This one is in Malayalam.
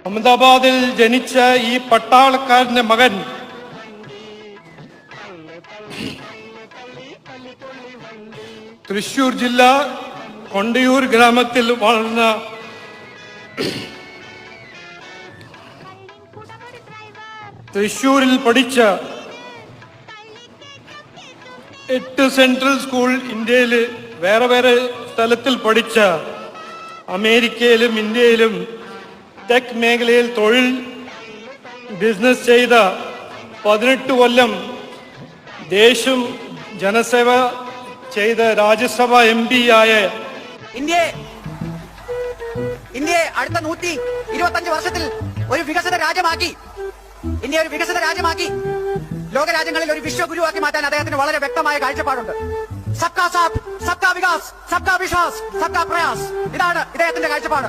അഹമ്മദാബാദിൽ ജനിച്ച ഈ പട്ടാളക്കാരന്റെ മകൻ തൃശൂർ ജില്ല കൊണ്ടയൂർ ഗ്രാമത്തിൽ വളർന്ന തൃശൂരിൽ പഠിച്ച 8 സെൻട്രൽ സ്കൂൾ ഇന്ത്യയിൽ വേറെ വേറെ സ്ഥലത്തിൽ പഠിച്ച അമേരിക്കയിലും ഇന്ത്യയിലും ടെക് മേഖലയിൽ തൊഴിൽ ബിസിനസ് ചെയ്ത 18 കൊല്ലം ദേശം ജനസേവ ചെയ്ത രാജ്യസഭ MP ആയ ഇന്ത്യയെ അടുത്ത 125 വർഷത്തിൽ ഒരു വികസിത രാജ്യമാക്കി ലോകരാജ്യങ്ങളിൽ ഒരു വിശ്വഗുരുവാക്കി മാറ്റാൻ അദ്ദേഹത്തിന് വളരെ വ്യക്തമായ കാഴ്ചപ്പാടുണ്ട്. സബ്കാ സാത്ത്, സബ്കാ വികാസ്, സബ്കാ വിശ്വാസ്, സബ്കാ പ്രയാസ്, ഇതാണ് ഇദ്ദേഹത്തിന്റെ കാഴ്ചപ്പാട്.